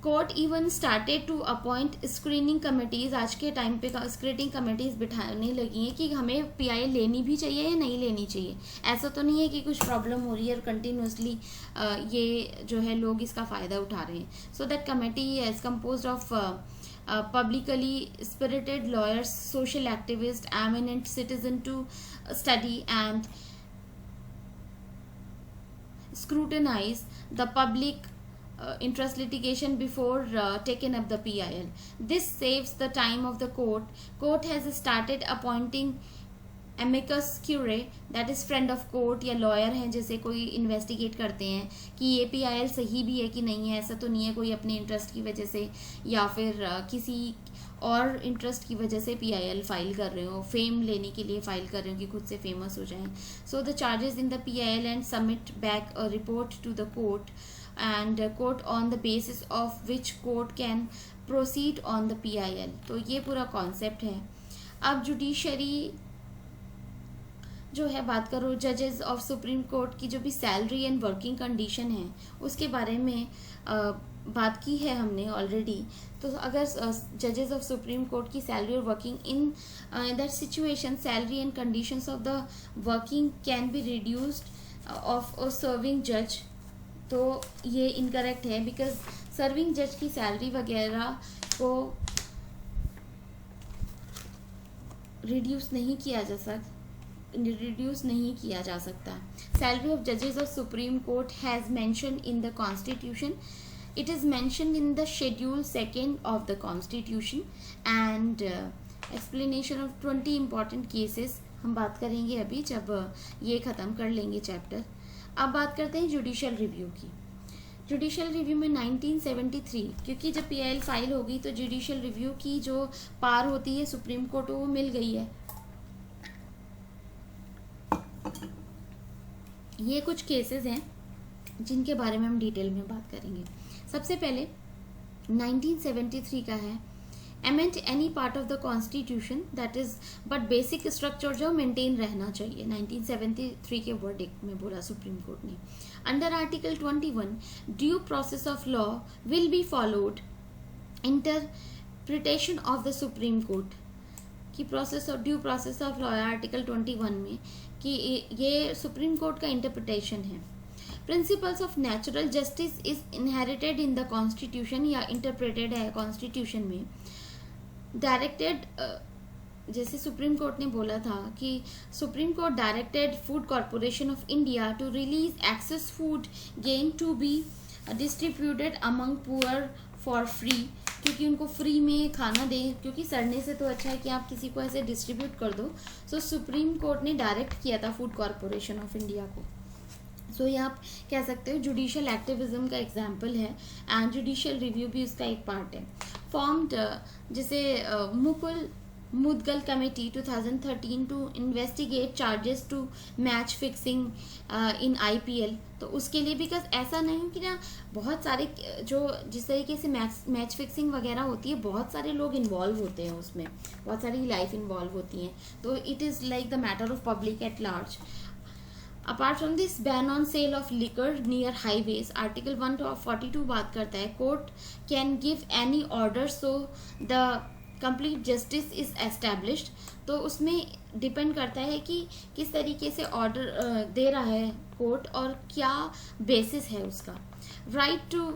Court even started to appoint screening committees. आज के time पे screening committees बिठाने लगी हैं कि हमें PIL लेनी भी चाहिए या नहीं लेनी चाहिए. ऐसा तो नहीं है कि कुछ प्रॉब्लम हो रही है और कंटिन्यूसली ये जो है लोग इसका फ़ायदा उठा रहे हैं. So that committee is composed of publicly spirited lawyers, social activists, eminent citizen to study and scrutinize the public interest litigation before taking up the PIL. This saves the time of the court. Court has started appointing amicus curiae, that is friend of court या lawyer हैं जैसे कोई investigate करते हैं कि ये PIL सही भी है कि नहीं है. ऐसा तो नहीं है कोई अपने इंटरेस्ट की वजह से या फिर किसी और इंटरेस्ट की वजह से PIL फाइल कर रहे हो, फेम लेने के लिए फाइल कर रहे हो कि खुद से फेमस हो जाएं. So the charges in the PIL and submit back a report to the court and court on the basis of which court can proceed on the PIL. तो ये पूरा कॉन्सेप्ट है. अब जुडिशरी जो है बात करो, जजेस ऑफ सुप्रीम कोर्ट की जो भी सैलरी एंड वर्किंग कंडीशन है उसके बारे में बात की है हमने ऑलरेडी. तो अगर जजेस ऑफ सुप्रीम कोर्ट की सैलरी और working in that situation salary and conditions of the working can be reduced of a serving जज, तो ये इनकरेक्ट है बिकॉज सर्विंग जज की सैलरी वगैरह को रिड्यूस नहीं किया जा सकता. सैलरी ऑफ जजेस of supreme court has mention in the constitution. It is mention in the schedule 2 of the constitution and explanation of 20 important cases हम बात करेंगे अभी जब ये ख़त्म कर लेंगे चैप्टर. अब बात करते हैं जुडिशियल रिव्यू की. जुडिशियल रिव्यू में 1973, क्योंकि जब PIL फाइल होगी तो जुडिशियल रिव्यू की जो पार होती है सुप्रीम कोर्ट वो मिल गई है. ये कुछ केसेस हैं जिनके बारे में हम डिटेल में बात करेंगे. सबसे पहले 1973 का है, amend any part of the constitution that is but basic structure जो मेंटेन रहना चाहिए. 1973 के वर्डिक्ट में बोला सुप्रीम कोर्ट ने. Under article 21 due process of law will be followed. Interpretation of the supreme court की process of due process of law है article 21 में कि ये सुप्रीम कोर्ट का इंटरप्रिटेशन है. Principles of natural justice is inherited in the constitution या interpreted है constitution में. डायरेक्टेड जैसे सुप्रीम कोर्ट ने बोला था कि supreme court directed food corporation of India to release excess food grain to be distributed among poor for free, क्योंकि उनको फ्री में खाना दें, क्योंकि सड़ने से तो अच्छा है कि आप किसी को ऐसे डिस्ट्रीब्यूट कर दो. सो सुप्रीम कोर्ट ने डायरेक्ट किया था फूड कॉरपोरेशन ऑफ इंडिया को. सो ये आप कह सकते हो जुडिशियल एक्टिविज्म का एग्जाम्पल है एंड जुडिशियल रिव्यू भी उसका एक पार्ट है. फॉर्म्ड जैसे Mukul Mudgal committee 2013 to investigate charges to match fixing in IPL. तो उसके लिए बिकॉज ऐसा नहीं कि ना बहुत सारे जो जिस तरीके से मैच फिक्सिंग वगैरह होती है बहुत सारे लोग इन्वॉल्व होते हैं उसमें, बहुत सारी लाइफ इन्वॉल्व होती हैं. तो it is like the matter of public at large. Apart from this, ban on sale of liquor near highways, Article 142 बात करता है court can give any order so the complete justice is established. तो उसमें depend करता है कि किस तरीके से ऑर्डर दे रहा है कोर्ट और क्या बेसिस है उसका. राइट टू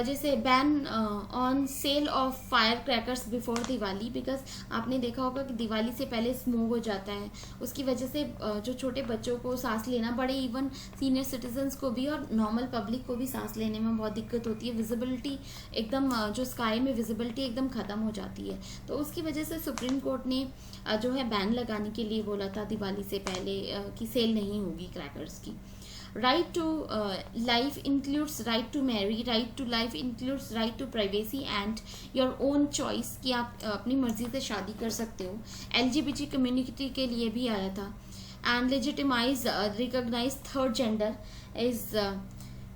जैसे ban on sale of fire crackers before Diwali, because आपने देखा होगा कि दिवाली से पहले स्मोक हो जाता है, उसकी वजह से जो छोटे बच्चों को सांस लेना, बड़े इवन सीनियर सिटीजन्स को भी और नॉर्मल पब्लिक को भी सांस लेने में बहुत दिक्कत होती है. विजिबिलिटी एकदम जो स्काई में विजिबिलिटी एकदम ख़त्म हो जाती है. तो उसकी वजह से सुप्रीम कोर्ट ने जो है बैन लगाने के लिए बोला था दिवाली से पहले कि सेल नहीं होगी क्रैकर्स की. Right to life includes right to marry. Right to life includes right to privacy and your own choice कि आप अपनी मर्जी से शादी कर सकते हो. LGBT कम्युनिटी के लिए भी आया था. And legitimize recognize third gender is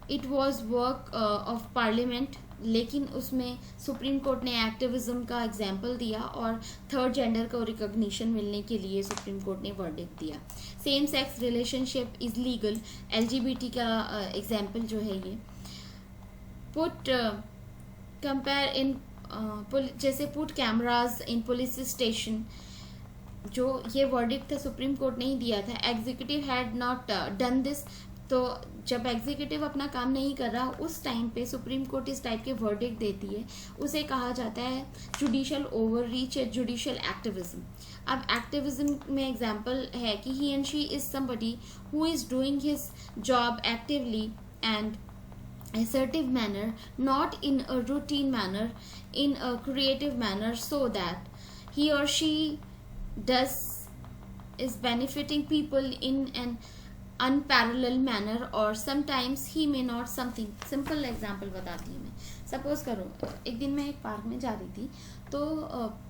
it was work of parliament लेकिन उसमें सुप्रीम कोर्ट ने एक्टिविज्म का एग्जाम्पल दिया और थर्ड जेंडर को रिकॉग्निशन मिलने के लिए सुप्रीम कोर्ट ने वर्डिक्ट दिया। Same sex relationship is legal, LGBT का एग्जाम्पल जो है ये। पुट कंपेयर इन जैसे पुट कैमराज इन पुलिस स्टेशन, जो ये वर्डिक्ट था सुप्रीम कोर्ट ने ही दिया था। Executive had not done this, तो जब एग्जीक्यूटिव अपना काम नहीं कर रहा उस टाइम पे सुप्रीम कोर्ट इस टाइप के वर्डिक्ट देती है, उसे कहा जाता है जुडिशियल ओवर रीच या जुडिशियल एक्टिविज्म। अब एक्टिविज्म में एग्जाम्पल है कि he and she is somebody who is doing his job actively and assertive manner, not in a routine manner, in a creative manner, so that he or she does is benefiting people in an unparalleled manner, or sometimes he may not something। simple example बताती हूँ मैं। Suppose करो एक दिन मैं एक park में जा रही थी, तो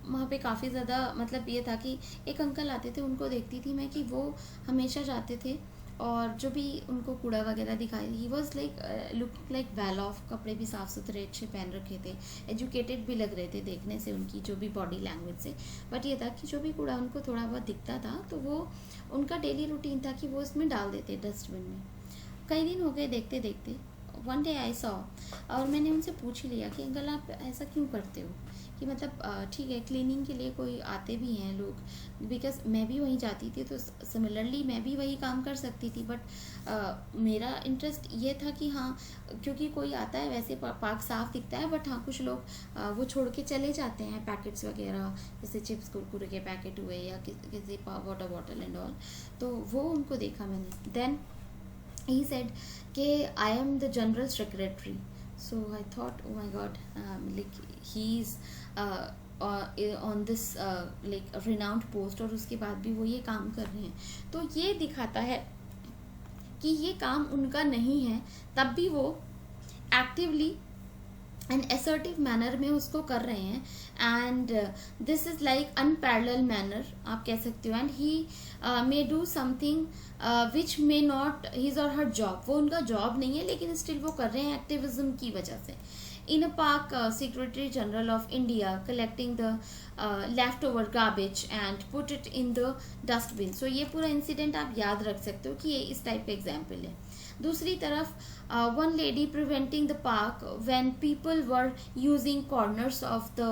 वहाँ पे काफ़ी ज़्यादा मतलब ये था कि एक अंकल आते थे, उनको देखती थी मैं कि वो हमेशा जाते थे और जो भी उनको कूड़ा वगैरह दिखाई, he was like look like well of, कपड़े भी साफ़ सुथरे अच्छे पहन रखे थे, एजुकेटेड भी लग रहे थे देखने से, उनकी जो भी बॉडी लैंग्वेज से। बट ये था कि जो भी कूड़ा उनको थोड़ा बहुत दिखता था तो वो उनका डेली रूटीन था कि वो उसमें डाल देते डस्टबिन में। कई दिन हो गए देखते देखते, वन डे आई सॉ, और मैंने उनसे पूछ ही लिया कि अंकल आप ऐसा क्यों करते हो, कि मतलब ठीक है क्लीनिंग के लिए कोई आते भी हैं लोग, बिकॉज मैं भी वहीं जाती थी तो सिमिलरली मैं भी वही काम कर सकती थी, बट मेरा इंटरेस्ट ये था कि हाँ क्योंकि कोई आता है वैसे पार्क साफ दिखता है, बट हाँ कुछ लोग वो छोड़ के चले जाते हैं पैकेट्स वगैरह, जैसे चिप्स कुरकुरे के पैकेट हुए या किसी वाटर बॉटल एंड ऑल, तो वो उनको देखा मैंने। देन he said कि I am the general secretary, so I thought oh my god, like he's on this like renowned post, और उसके बाद भी वो ये काम कर रहे हैं, तो ये दिखाता है कि ये काम उनका नहीं है, तब भी वो एक्टिवली एंड असर्टिव मैनर में उसको कर रहे हैं, and this is like unparalleled manner आप कह सकते हो, and he may do something which may not his और हर जॉब, वो उनका जॉब नहीं है लेकिन स्टिल वो कर रहे हैं एक्टिविज्म की वजह से। In a park, Secretary General of India collecting the leftover garbage and put it in the dustbin. So ये पूरा इंसिडेंट आप याद रख सकते हो कि ये इस टाइप का एग्जाम्पल है। दूसरी तरफ one lady preventing the park when people were using corners of the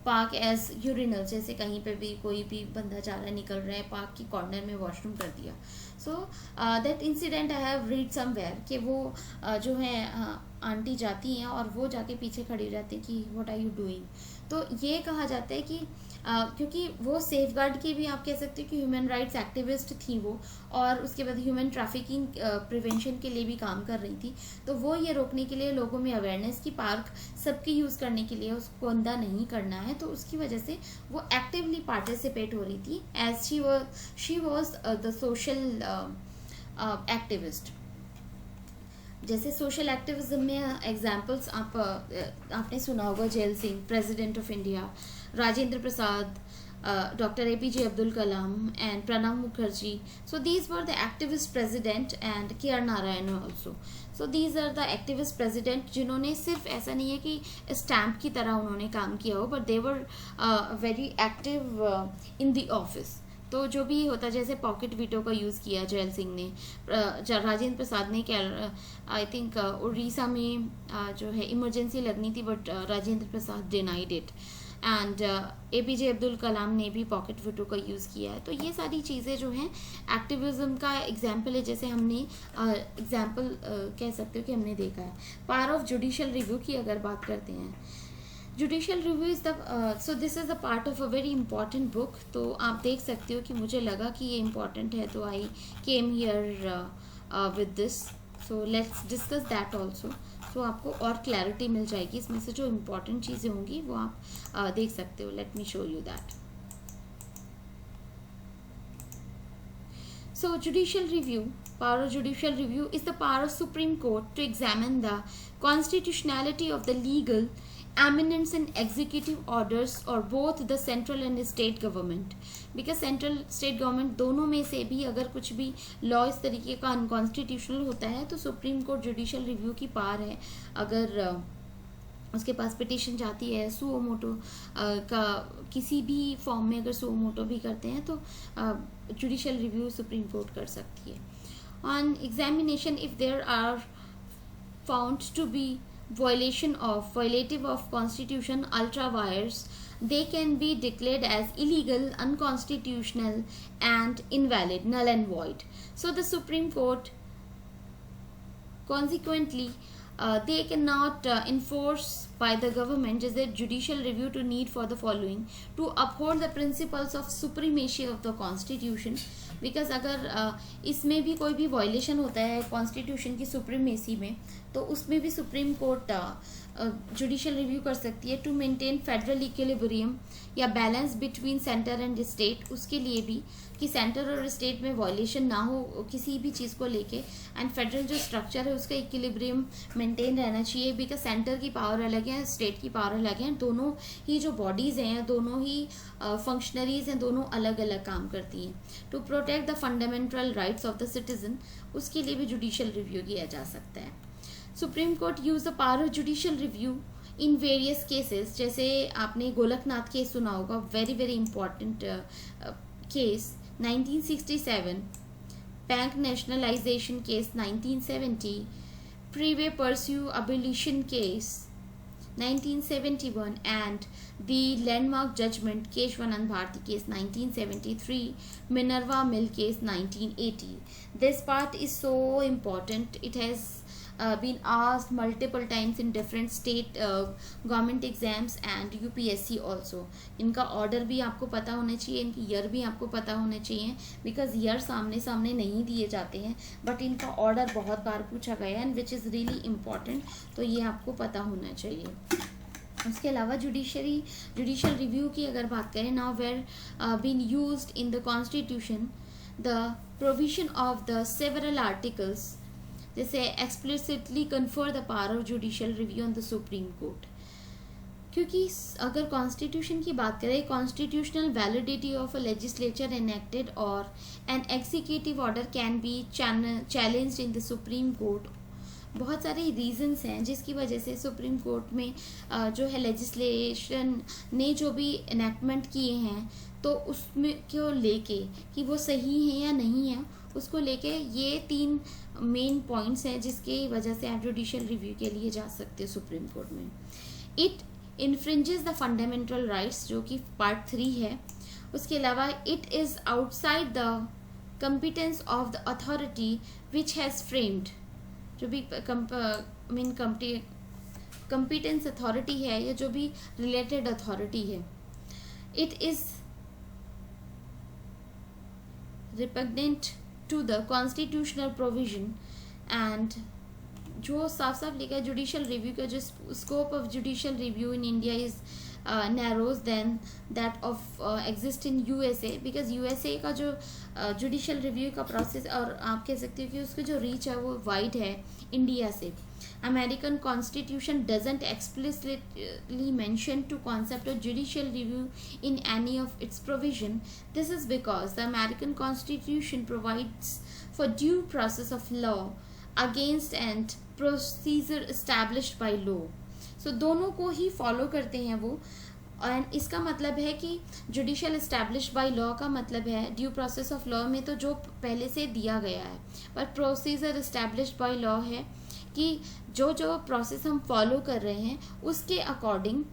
park as urinals, जैसे कहीं पे भी कोई भी बंदा जा रहा है निकल रहा है पार्क की कॉर्नर में वॉशरूम कर दिया। So that incident I have read somewhere कि वो जो है आंटी जाती हैं और वो जाके पीछे खड़ी रहती हैं कि व्हाट आर यू डूइंग, तो ये कहा जाता है कि क्योंकि वो सेफ गार्ड की भी आप कह सकते हो कि ह्यूमन राइट्स एक्टिविस्ट थी वो, और उसके बाद ह्यूमन ट्रैफिकिंग प्रिवेंशन के लिए भी काम कर रही थी, तो वो ये रोकने के लिए लोगों में अवेयरनेस की पार्क सबके यूज़ करने के लिए उसको गंदा नहीं करना है, तो उसकी वजह से वो एक्टिवली पार्टिसिपेट हो रही थी as she was the social activist. जैसे सोशल एक्टिविज्म में एग्जाम्पल्स आपने सुना होगा Zail Singh, president of India, Rajendra Prasad, doctor APJ Abdul Kalam and Pranab Mukherjee. So these were the activist president and KR Narayan also. So these are the activist president जिन्होंने सिर्फ ऐसा नहीं है कि स्टैम्प की तरह उन्होंने काम किया हो, but they were very active in the office. तो जो भी होता, जैसे पॉकेट वीटो का यूज़ किया जेल सिंह ने, राजेंद्र प्रसाद ने आई थिंक उड़ीसा में जो है इमरजेंसी लगनी थी, but Rajendra Prasad denied it, and APJ Abdul Kalam ने भी पॉकेट वीटो का यूज़ किया है। तो ये सारी चीज़ें जो हैं एक्टिविज्म का एग्जाम्पल है, जैसे हमने एग्जाम्पल कह सकते हो कि हमने देखा है। पावर ऑफ जुडिशियल रिव्यू की अगर बात करते हैं, judicial review is the so this is a part of a very important book. तो आप देख सकते हो कि मुझे लगा कि ये इम्पॉर्टेंट है, तो I came here with this, so let's discuss that also. So आपको और क्लैरिटी मिल जाएगी, इसमें से जो इम्पॉर्टेंट चीज़ें होंगी वो आप देख सकते हो। Let me show you that. So judicial review, power of judicial review is the power of Supreme Court to examine the constitutionality of the legal eminence and executive orders or both the central and state government, because central state government दोनों में से भी अगर कुछ भी law इस तरीके का अनकॉन्स्टिट्यूशनल होता है तो सुप्रीम कोर्ट जुडिशियल रिव्यू की पावर है। अगर उसके पास पिटिशन जाती है सुओ मोटो का, किसी भी फॉर्म में अगर सुओ मोटो भी करते हैं तो जुडिशियल रिव्यू सुप्रीम कोर्ट कर सकती है. On examination if there are found to be violative of constitution ultra vires, they can be declared as illegal, unconstitutional and invalid, null and void. So the Supreme Court consequently they cannot enforce by the government is a judicial review to need for the following: to uphold the principles of supremacy of the constitution, because अगर इसमें भी कोई भी violation होता है constitution की supremacy में तो उसमें भी सुप्रीम कोर्ट जुडिशियल रिव्यू कर सकती है. टू मेंटेन फेडरल इक्विलिब्रियम या balance between centre and state, उसके लिए भी कि सेंटर और स्टेट में वायलेशन ना हो किसी भी चीज़ को लेके, एंड फेडरल जो स्ट्रक्चर है उसका इक्विलिब्रियम मेंटेन रहना चाहिए, बिकॉज सेंटर की पावर अलग है, स्टेट की पावर अलग है, दोनों ही जो बॉडीज़ हैं, दोनों ही फंक्शनरीज हैं, दोनों अलग अलग काम करती हैं. To protect the fundamental rights of the citizen, उसके लिए भी जुडिशियल रिव्यू किया जा सकता है. Supreme court use the power of judicial review in various cases, जैसे आपने गोलकनाथ केस सुना होगा, very very important case 1967, bank nationalisation case 1970, privy purse abolition case 1971 and the landmark judgment Keshwanand Bharati case 1973, Minerva Mill case 1980. This part is so important. It has been asked multiple times in different state government exams and UPSC also. इनका order भी आपको पता होना चाहिए, इनकी year भी आपको पता होना चाहिए, because year सामने सामने नहीं दिए जाते हैं, but इनका order बहुत बार पूछा गया है, which is really important, तो ये आपको पता होना चाहिए. उसके अलावा जुडिशियल रिव्यू की अगर बात करें, now where been used in the constitution the provision of the several articles जैसे explicitly confer the power of judicial review on the supreme court. क्योंकि अगर कॉन्स्टिट्यूशन की बात करें, constitutional validity of a legislature enacted और an executive order can be challenged in the supreme court. बहुत सारे reasons हैं जिसकी वजह से सुप्रीम कोर्ट में जो है लेजिस्लेशन ने जो भी इनेक्टमेंट किए हैं तो उसमें को लेके कि वो सही है या नहीं है, उसको लेके ये 3 मेन पॉइंट्स हैं जिसकी वजह से आप जुडिशियल रिव्यू के लिए जा सकते हो सुप्रीम कोर्ट में. It infringes the fundamental rights जो कि पार्ट 3 है. उसके अलावा it is outside the competence of the authority which has framed, जो भी कंपिटेंस अथॉरिटी है या जो भी रिलेटेड अथॉरिटी है. It is repugnant to the constitutional provision and जो साफ साफ लिखा है जुडिशियल रिव्यू का जो scope of judicial review in India is narrows than that of exist in USA, because USA का जो जुडिशियल रिव्यू का प्रोसेस और आप कह सकते हो कि उसकी जो रीच है वो वाइड है इंडिया से. American constitution doesn't explicitly mention to concept of judicial review in any of its provision. This is because the American constitution provides for due process of law against and procedure established by law. So दोनों को ही follow करते हैं वो, and इसका मतलब है कि judicial established by law का मतलब है ड्यू प्रोसेस ऑफ लॉ में तो जो पहले से दिया गया है, पर प्रोसीजर एस्टैब्लिश्ड बाय लॉ है कि जो जो प्रोसेस हम फॉलो कर रहे हैं उसके अकॉर्डिंग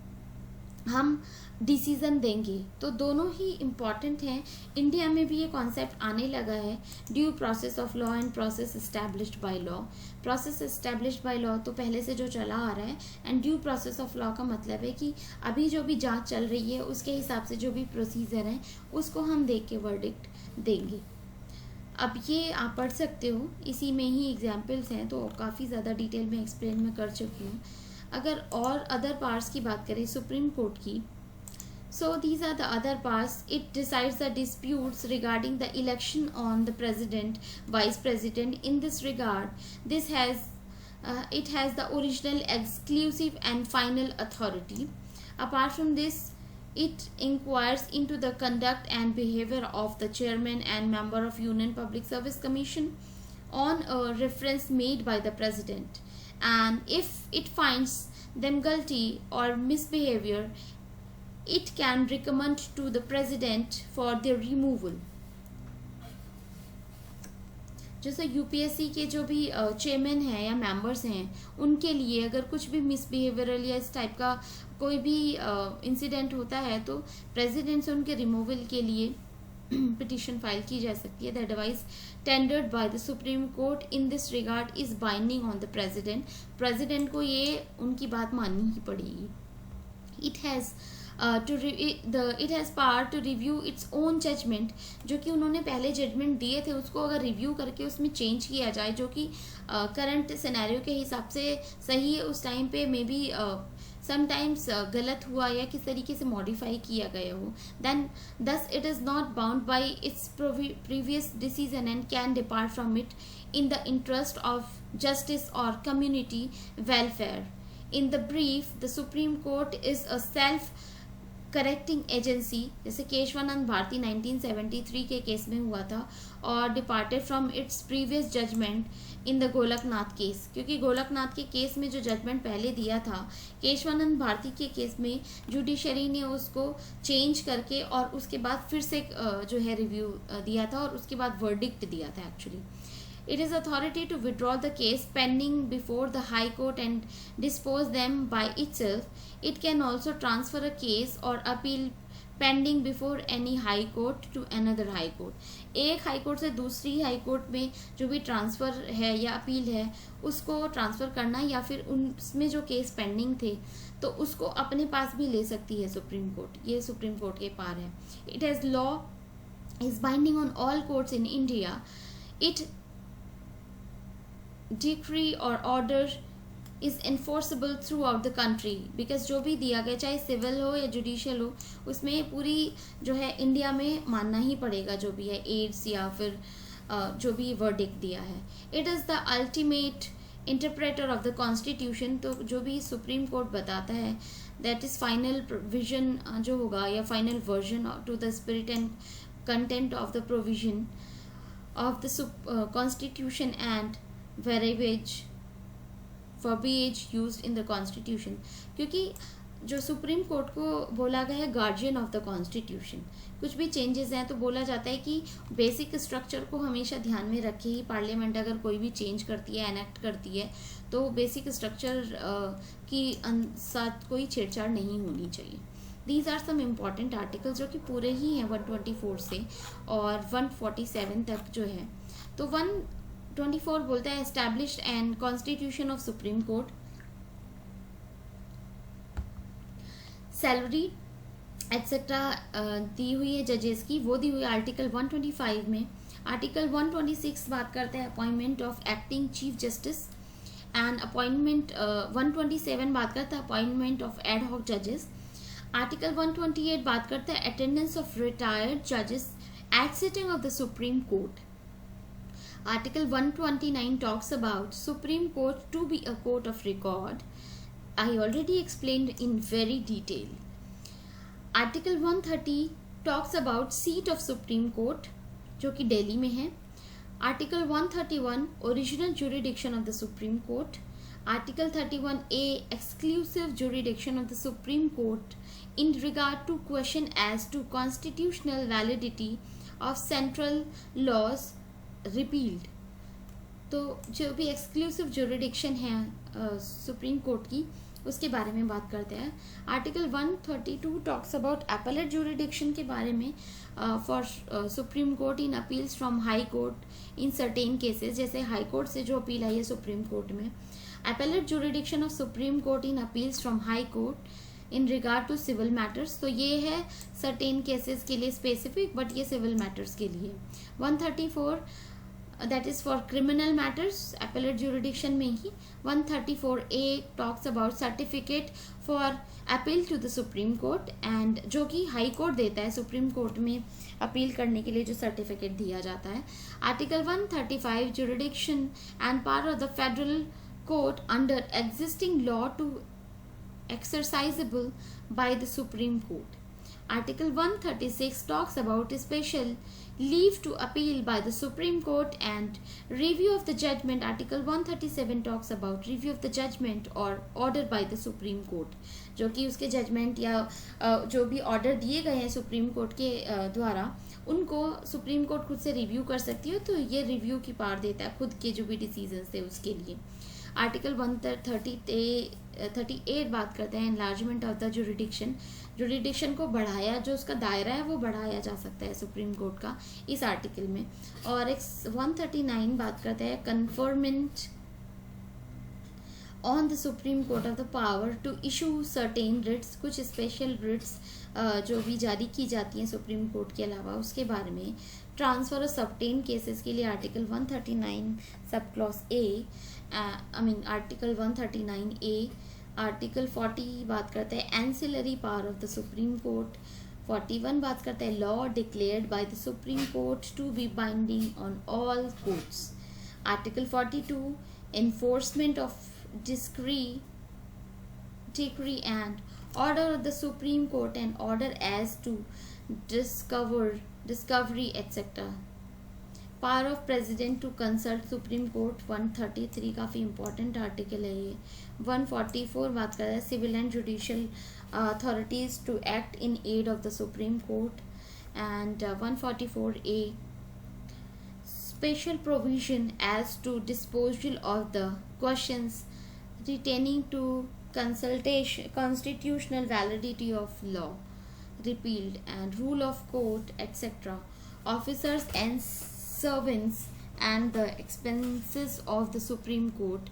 हम डिसीजन देंगे. तो दोनों ही इम्पॉर्टेंट हैं. इंडिया में भी ये कॉन्सेप्ट आने लगा है due process of law and process established by law. Process established by law तो पहले से जो चला आ रहा है, and due process of law का मतलब है कि अभी जो भी जांच चल रही है उसके हिसाब से जो भी प्रोसीजर है उसको हम देख के वर्डिक्ट देंगे. अब ये आप पढ़ सकते हो, इसी में ही एग्जाम्पल्स हैं तो काफ़ी ज़्यादा डिटेल में एक्सप्लेन मैं कर चुकी हूँ. अगर और अदर पार्ट्स की बात करें सुप्रीम कोर्ट की, so these are the other parts. It decides the disputes regarding the election on the president, vice president. In this regard, it has the original, exclusive and final authority. Apart from this, it inquires into the conduct and behavior of the chairman and member of Union Public Service Commission on a reference made by the president, and if it finds them guilty or misbehavior, it can recommend to the president for their removal. जैसे UPSC के जो भी chairman हैं या members हैं, उनके लिए अगर कुछ भी मिसबिहेवियरल या इस टाइप का कोई भी इंसिडेंट होता है तो प्रेसिडेंट से उनके रिमूवल के लिए पिटीशन फाइल की जा सकती है. The advice tendered bye the supreme court in this regard is binding on the president. President को ये उनकी बात माननी ही पड़ेगी. It has it has power to review its own judgment. जो कि उन्होंने पहले जजमेंट दिए थे उसको अगर रिव्यू करके उसमें चेंज किया जाए जो कि करंट सिनेरियो के हिसाब से सही है, उस टाइम पे मे बी समटाइम्स गलत हुआ या किस तरीके से मॉडिफाई किया गया हो, then thus it is not bound by its previous decision and can depart from it in the interest of justice or community welfare. In the brief, the Supreme Court is a self-correcting agency. जैसे केशवानंद भारती 1973 के case में हुआ था और departed from its previous judgment in the Golaknath case. क्योंकि गोलकनाथ के case में जो जजमेंट पहले दिया था, केशवानंद भारती के केस में जुडिशरी ने उसको चेंज करके और उसके बाद फिर से जो है रिव्यू दिया था और उसके बाद वर्डिक्ट दिया था actually. It is authority to withdraw the case pending before the High Court and dispose them by itself. It can also transfer a case or appeal pending before any High Court to another High Court. एक high court से दूसरी high court में जो भी transfer है या appeal है उसको ट्रांसफ़र करना या फिर उसमें जो केस पेंडिंग थे तो उसको अपने पास भी ले सकती है सुप्रीम कोर्ट. ये सुप्रीम कोर्ट के पार है. It has law is binding on all courts in India. It decree or order is enforceable throughout the country because जो भी दिया गया चाहे सिविल हो या जुडिशियल हो उसमें पूरी जो है इंडिया में मानना ही पड़ेगा जो भी है एड्स या फिर जो भी वर्डिक्ट दिया है. It is the ultimate interpreter of the constitution. तो जो भी सुप्रीम कोर्ट बताता है दैट इज़ फाइनल प्रोविजन जो होगा या final version two the spirit and content of the provision of the constitution and verbiage used in the constitution. क्योंकि जो सुप्रीम कोर्ट को बोला गया है गार्जियन ऑफ द कॉन्स्टिट्यूशन, कुछ भी चेंजेस हैं तो बोला जाता है कि बेसिक स्ट्रक्चर को हमेशा ध्यान में रखे ही पार्लियामेंट अगर कोई भी चेंज करती है एनेक्ट करती है तो बेसिक स्ट्रक्चर की साथ कोई छेड़छाड़ नहीं होनी चाहिए. These are some important articles जो कि पूरे ही हैं 124 से और 147 तक जो है. तो 124 बोलता है established and constitution of supreme court. Salary etcetera दी हुई है जजेस की, वो दी हुई है आर्टिकल 125 में. आर्टिकल 126 बात करते हैं appointment of acting chief justice and appointment. 127 बात करता है अपॉइंटमेंट ऑफ एड हॉक जजेस. आर्टिकल 128 बात करता है अटेंडेंस ऑफ रिटायर्ड जजेस at sitting of the supreme court. Article 129 talks about Supreme Court to be a court of record. I already explained in very detail. Article 130 talks about seat of Supreme Court जो कि दिल्ली में है. Article 131 original jurisdiction of the Supreme Court. Article 31A exclusive jurisdiction of the Supreme Court in regard to question as to constitutional validity of central laws repealed. तो जो भी exclusive jurisdiction है supreme court की उसके बारे में बात करते हैं. Article 132 talks about appellate jurisdiction के बारे में for supreme court in appeals from high court in certain cases. जैसे हाई कोर्ट से जो अपील आई है सुप्रीम कोर्ट में. Appellate jurisdiction of supreme court in appeals from high court in regard to civil matters. तो ये है certain cases के लिए स्पेसिफिक बट ये सिविल मैटर्स के लिए. 134 that is for criminal matters appellate jurisdiction में ही. 134A talks about certificate for appeal to the Supreme Court and जो कि हाई कोर्ट देता है सुप्रीम कोर्ट में अपील करने के लिए जो सर्टिफिकेट दिया जाता है. Article 135 jurisdiction and power of the federal court under existing law to exercisable by the Supreme Court. Article 136 talks about special leave to appeal by the Supreme Court and review of the judgment. Article 137 talks about review of the judgment or order by the Supreme Court, जो कि उसके judgement या जो भी order दिए गए हैं supreme court के द्वारा, उनको सुप्रीम कोर्ट खुद से रिव्यू कर सकती है, तो ये रिव्यू की पावर देता है खुद के जो भी डिसीजंस थे उसके लिए। आर्टिकल 138 बात करते हैं एनलार्जमेंट ऑफ द जुरिडिक्शन को बढ़ाया, जो उसका दायरा है वो बढ़ाया जा सकता है सुप्रीम कोर्ट का इस आर्टिकल में। और 139 बात करते हैं conferment on the supreme court of the power to issue certain writs, कुछ स्पेशल रिट्स जो भी जारी की जाती हैं सुप्रीम कोर्ट के अलावा उसके बारे में। ट्रांसफर ऑफ सर्टेन केसेस के लिए article 139 sub clause A, article 139 A. Article 40 बात करता है ancillary power of the supreme court. 41 बात करता है law declared by the supreme court to be binding on all courts. Article 42 enforcement of decree and order of the Supreme Court and order as to discovery etc. Power of President to consult Supreme Court 133 काफ़ी important article है ये। 144 बात कर रहा है civil and judicial authorities to act in aid of the Supreme Court and 144A special provision as to disposal of the questions retaining to constitutional validity of law repealed and rule of court etc. officers and servants and the expenses of the Supreme Court।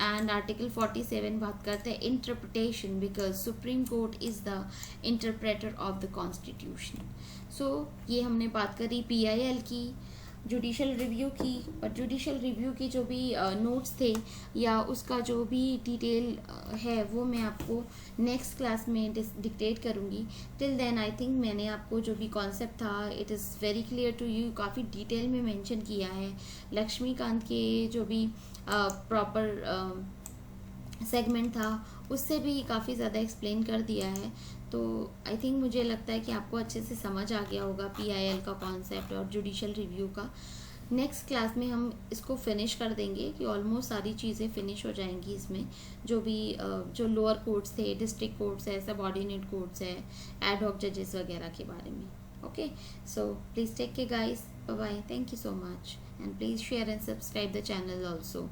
and Article 47 बात करते हैं interpretation because Supreme Court is the interpreter of the Constitution। so ये हमने बात करी PIL की, judicial review की, और जुडिशल रिव्यू की जो भी नोट्स थे या उसका जो भी डिटेल है वो मैं आपको नेक्स्ट क्लास में डिक्टेट करूँगी। टिल देन आई थिंक मैंने आपको जो भी कॉन्सेप्ट था it is very clear to you, काफ़ी डिटेल में मेंशन किया है। लक्ष्मीकांत के जो भी प्रॉपर सेगमेंट था उससे भी काफ़ी ज़्यादा एक्सप्लेन कर दिया है। तो आई थिंक मुझे लगता है कि आपको अच्छे से समझ आ गया होगा PIL का कॉन्सेप्ट और जुडिशल रिव्यू का। नेक्स्ट क्लास में हम इसको फिनिश कर देंगे कि ऑलमोस्ट सारी चीज़ें फिनिश हो जाएंगी इसमें, जो भी जो लोअर कोर्ट्स थे, डिस्ट्रिक्ट कोर्ट्स है, सबऑर्डिनेट कोर्ट्स है, एड हॉक जजेस वगैरह के बारे में। Okay, so please take care guys, bye bye, thank you so much and please share and subscribe the channel also.